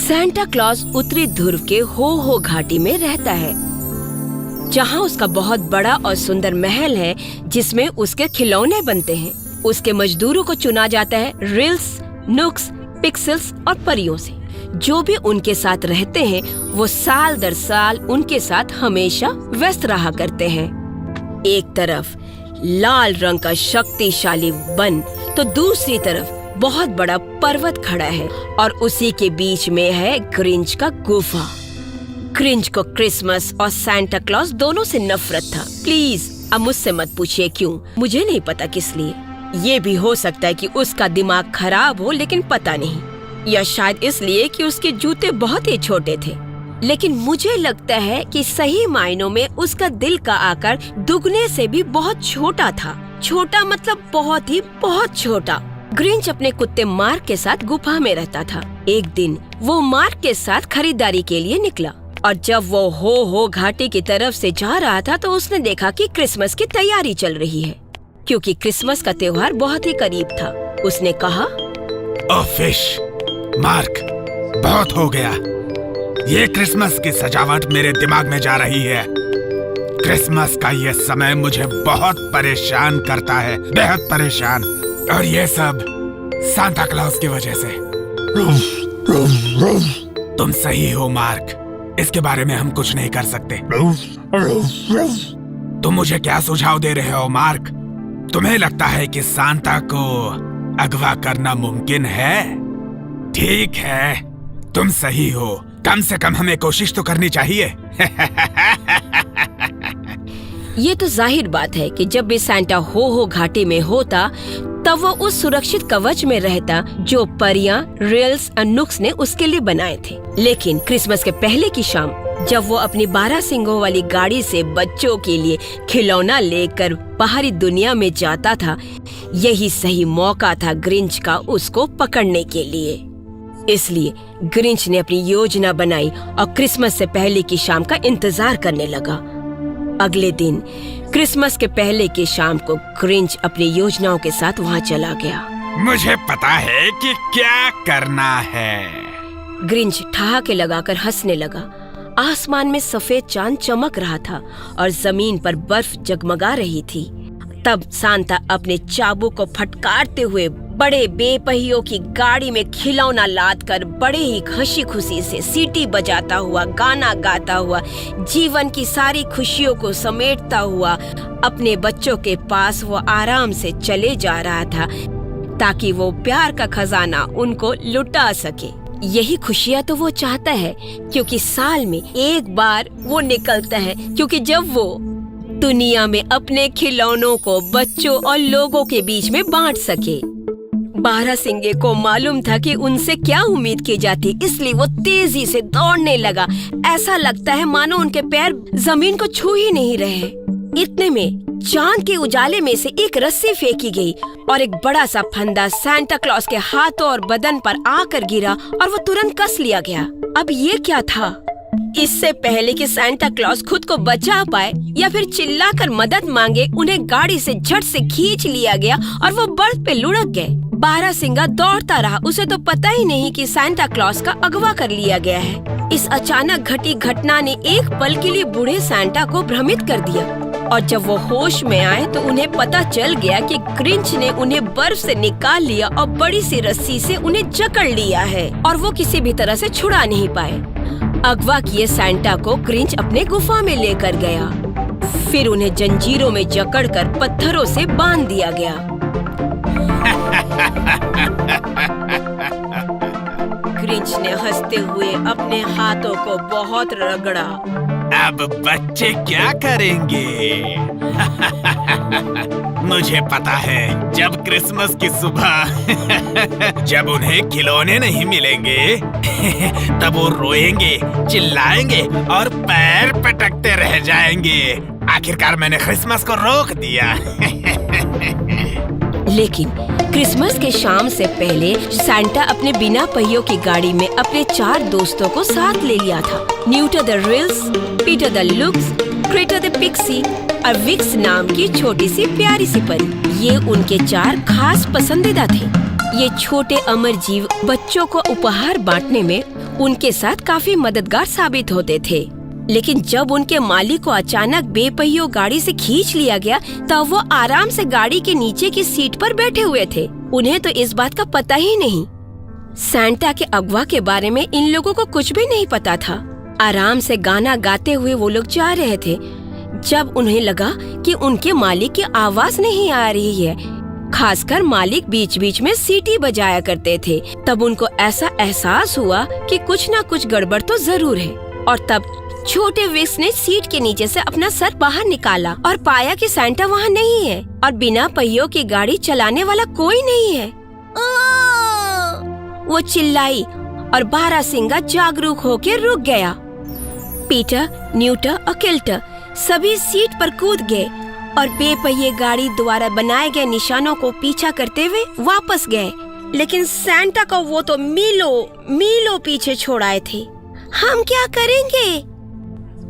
Santa Claus उत्तरी ध्रुव के हो घाटी में रहता है, जहाँ उसका बहुत बड़ा और सुंदर महल है जिसमें उसके खिलौने बनते हैं। उसके मजदूरों को चुना जाता है रिल्स, नुक्स, पिक्सेल्स और परियों से। जो भी उनके साथ रहते हैं वो साल दर साल उनके साथ हमेशा व्यस्त रहा करते हैं। एक तरफ लाल रंग का शक्तिशाली वन तो दूसरी तरफ बहुत बड़ा पर्वत खड़ा है और उसी के बीच में है ग्रिंच का गुफा। ग्रिंच को क्रिसमस और सांता क्लॉज दोनों से नफरत था। प्लीज अब मुझसे मत पूछिए क्यों, मुझे नहीं पता किस लिए। ये भी हो सकता है कि उसका दिमाग खराब हो, लेकिन पता नहीं, या शायद इसलिए कि उसके जूते बहुत ही छोटे थे। लेकिन मुझे लगता है कि सही मायनों में उसका दिल का आकार दुगने से भी बहुत छोटा था। छोटा मतलब बहुत छोटा। ग्रिंच अपने कुत्ते मार्क के साथ गुफा में रहता था। एक दिन वो मार्क के साथ खरीदारी के लिए निकला और जब वो हो घाटी की तरफ से जा रहा था तो उसने देखा कि क्रिसमस की तैयारी चल रही है, क्योंकि क्रिसमस का त्योहार बहुत ही करीब था। उसने कहा, ओह फिश, मार्क, बहुत हो गया। ये क्रिसमस की सजावट मेरे दिमाग में जा रही है। क्रिसमस का ये समय मुझे बहुत परेशान करता है, बेहद परेशान, और ये सब सांता क्लॉज की वजह से। तुम सही हो मार्क, इसके बारे में हम कुछ नहीं कर सकते। तुम मुझे क्या सुझाव दे रहे हो मार्क? तुम्हें लगता है कि सांता को अगवा करना मुमकिन है? ठीक है, तुम सही हो। कम से कम हमें कोशिश तो करनी चाहिए। ये तो जाहिर बात है कि जब भी सांता हो घाटी में होता तब वो उस सुरक्षित कवच में रहता जो परियां, रिल्स और नुक्स ने उसके लिए बनाए थे। लेकिन क्रिसमस के पहले की शाम जब वो अपनी 12 सिंगों वाली गाड़ी से बच्चों के लिए खिलौना लेकर बाहरी दुनिया में जाता था, यही सही मौका था ग्रिंच का उसको पकड़ने के लिए। इसलिए ग्रिंच ने अपनी योजना बनाई और क्रिसमस से पहले की शाम का इंतजार करने लगा। अगले दिन क्रिसमस के पहले की शाम को ग्रिंच अपनी योजनाओं के साथ वहाँ चला गया। मुझे पता है कि क्या करना है। ग्रिंच ठहाके लगाकर हंसने लगा। आसमान में सफेद चांद चमक रहा था और जमीन पर बर्फ जगमगा रही थी। तब सांता अपने चाबुक को फटकारते हुए बड़े बेपहियों की गाड़ी में खिलौना लाद कर बड़े ही हंसी खुशी से सीटी बजाता हुआ, गाना गाता हुआ, जीवन की सारी खुशियों को समेटता हुआ अपने बच्चों के पास वो आराम से चले जा रहा था, ताकि वो प्यार का खजाना उनको लुटा सके। यही खुशियाँ तो वो चाहता है, क्योंकि साल में एक बार वो निकलता है, क्योंकि जब वो दुनिया में अपने खिलौनों को बच्चों और लोगों के बीच में बांट सके। 12 सिंगे को मालूम था कि उनसे क्या उम्मीद की जाती, इसलिए वो तेजी से दौड़ने लगा। ऐसा लगता है मानो उनके पैर जमीन को छू ही नहीं रहे। इतने में चांद के उजाले में से एक रस्सी फेंकी गई और एक बड़ा सा फंदा सांता क्लॉज के हाथों और बदन पर आकर गिरा और वो तुरंत कस लिया गया। अब ये क्या था? इससे पहले कि सांता क्लॉज खुद को बचा पाए या फिर चिल्लाकर मदद मांगे, उन्हें गाड़ी से झट से खींच लिया गया और वो बर्फ पे लुढ़क गए। 12 सिंगा दौड़ता रहा। उसे तो पता ही नहीं कि सांता क्लॉज का अगवा कर लिया गया है। इस अचानक घटी घटना ने एक पल के लिए बूढ़े सांता को भ्रमित कर दिया और जब वो होश में आए तो उन्हें पता चल गया कि ग्रिंच ने उन्हें बर्फ से निकाल लिया और बड़ी सी रस्सी से उन्हें जकड़ लिया है और वो किसी भी तरह से छुड़ा नहीं पाए। अगवा किए सांता को ग्रिंच अपने गुफा में लेकर गया। फिर उन्हें जंजीरों में जकड़कर पत्थरों से बांध दिया गया। ग्रिंच ने हंसते हुए अपने हाथों को बहुत रगड़ा। अब बच्चे क्या करेंगे? मुझे पता है, जब क्रिसमस की सुबह जब उन्हें खिलौने नहीं मिलेंगे तब वो रोएंगे, चिल्लाएंगे और पैर पटकते रह जाएंगे। आखिरकार मैंने क्रिसमस को रोक दिया। लेकिन क्रिसमस के शाम से पहले सांता अपने बिना पहियों की गाड़ी में अपने 4 दोस्तों को साथ ले लिया था। Newta the Rills, Peter the Looks, Kreta the Pixie और विक्स नाम की छोटी सी प्यारी सी परी। ये उनके 4 खास पसंदीदा थे। ये छोटे अमर जीव बच्चों को उपहार बांटने में उनके साथ काफी मददगार साबित होते थे। लेकिन जब उनके मालिक को अचानक बेपहियों गाड़ी से खींच लिया गया, तब वो आराम से गाड़ी के नीचे की सीट पर बैठे हुए थे। उन्हें तो इस बात का पता ही नहीं। सांता के अगवा के बारे में इन लोगों को कुछ भी नहीं पता था। आराम से गाना गाते हुए वो लोग जा रहे थे, जब उन्हें लगा कि उनके मालिक की आवाज नहीं आ रही है। खासकर मालिक बीच बीच में सीटी बजाया करते थे। तब उनको ऐसा एहसास हुआ कि कुछ न कुछ गड़बड़ तो जरूर है। और तब छोटे विक्स ने सीट के नीचे से अपना सर बाहर निकाला और पाया कि सांता वहाँ नहीं है और बिना पहियों की गाड़ी चलाने वाला कोई नहीं है। वो चिल्लाई और बारहसिंगा जागरूक होकर रुक गया। पीटर, न्यूटर और किल्टर सभी सीट पर कूद गए और बेपहिए गाड़ी द्वारा बनाए गए निशानों को पीछा करते हुए वापस गए। लेकिन सांता को वो तो मीलों पीछे छोड़ आए थे। हम क्या करेंगे?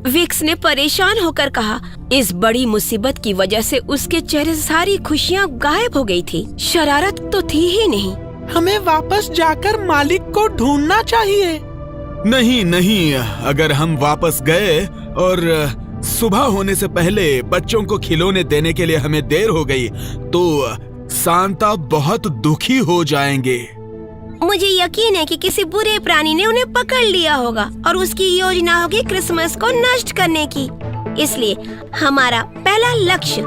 विक्स ने परेशान होकर कहा। इस बड़ी मुसीबत की वजह से उसके चेहरे से सारी खुशियाँ गायब हो गई थी। शरारत तो थी ही नहीं। हमें वापस जाकर मालिक को ढूंढना चाहिए। नहीं, अगर हम वापस गए और सुबह होने से पहले बच्चों को खिलौने देने के लिए हमें देर हो गई, तो सांता बहुत दुखी हो जाएंगे। मुझे यकीन है कि किसी बुरे प्राणी ने उन्हें पकड़ लिया होगा और उसकी योजना होगी क्रिसमस को नष्ट करने की। इसलिए हमारा पहला लक्ष्य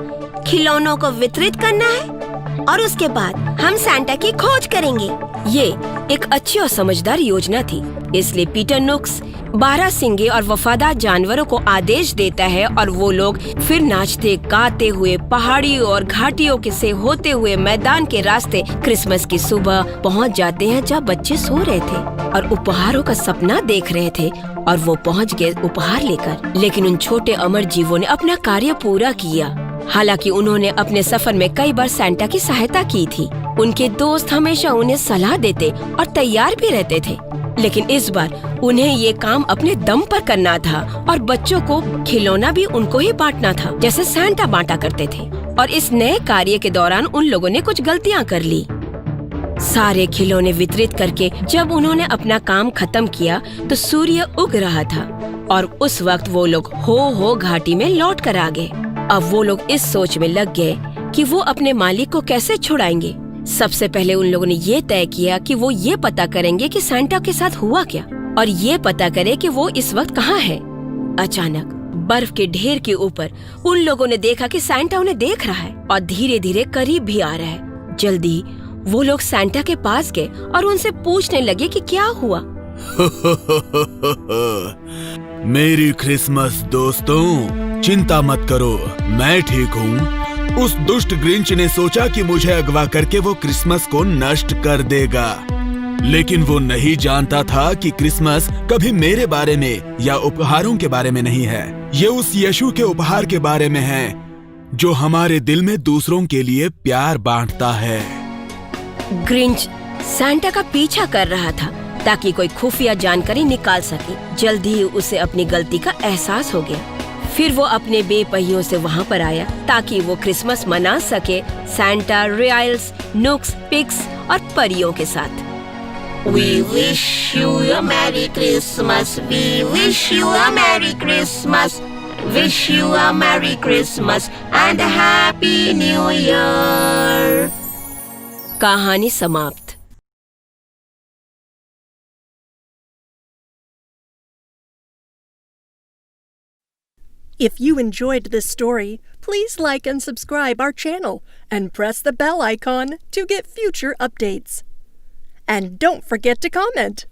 खिलौनों को वितरित करना है और उसके बाद हम सांता की खोज करेंगे। ये एक अच्छी और समझदार योजना थी। इसलिए पीटर नुक्स बारहसिंगे और वफादार जानवरों को आदेश देता है और वो लोग फिर नाचते गाते हुए पहाड़ियों और घाटियों के से होते हुए मैदान के रास्ते क्रिसमस की सुबह पहुंच जाते हैं, जब बच्चे सो रहे थे और उपहारों का सपना देख रहे थे। और वो पहुंच गए उपहार लेकर। लेकिन उन छोटे अमर जीवों ने अपना कार्य पूरा किया। हालांकि उन्होंने अपने सफर में कई बार सांता की सहायता की थी। उनके दोस्त हमेशा उन्हें सलाह देते और तैयार भी रहते थे। लेकिन इस बार उन्हें ये काम अपने दम पर करना था और बच्चों को खिलौना भी उनको ही बांटना था, जैसे सांता बांटा करते थे। और इस नए कार्य के दौरान उन लोगों ने कुछ गलतियां कर ली। सारे खिलौने वितरित करके जब उन्होंने अपना काम खत्म किया तो सूर्य उग रहा था और उस वक्त वो लोग हो घाटी में लौट कर आ गए। अब वो लोग इस सोच में लग गए कि वो अपने मालिक को कैसे छुड़ाएंगे। सबसे पहले उन लोगों ने ये तय किया कि वो ये पता करेंगे कि सांता के साथ हुआ क्या और ये पता करे कि वो इस वक्त कहाँ है। अचानक बर्फ के ढेर के ऊपर उन लोगों ने देखा कि सांता उन्हें देख रहा है और धीरे धीरे करीब भी आ रहा है। जल्दी वो लोग सांता के पास गए और उनसे पूछने लगे कि क्या हुआ। मेरी क्रिसमस दोस्तों, चिंता मत करो, मैं ठीक हूँ। उस दुष्ट ग्रिंच ने सोचा कि मुझे अगवा करके वो क्रिसमस को नष्ट कर देगा, लेकिन वो नहीं जानता था कि क्रिसमस कभी मेरे बारे में या उपहारों के बारे में नहीं है। ये उस यीशु के उपहार के बारे में है जो हमारे दिल में दूसरों के लिए प्यार बांटता है। ग्रिंच सांता का पीछा कर रहा था ताकि कोई खुफिया जानकारी निकाल सके। जल्दी ही उसे अपनी गलती का एहसास हो गया। फिर वो अपने बेपहियों से वहाँ पर आया ताकि वो क्रिसमस मना सके सांता, रॉयल्स, नुक्स, पिग्स और परियों के साथ। We wish you a Merry Christmas. We wish you a Merry Christmas. Wish you a Merry Christmas and a Happy New Year. कहानी समाप्त। If you enjoyed this story, please like and subscribe our channel and press the bell icon to get future updates. And don't forget to comment.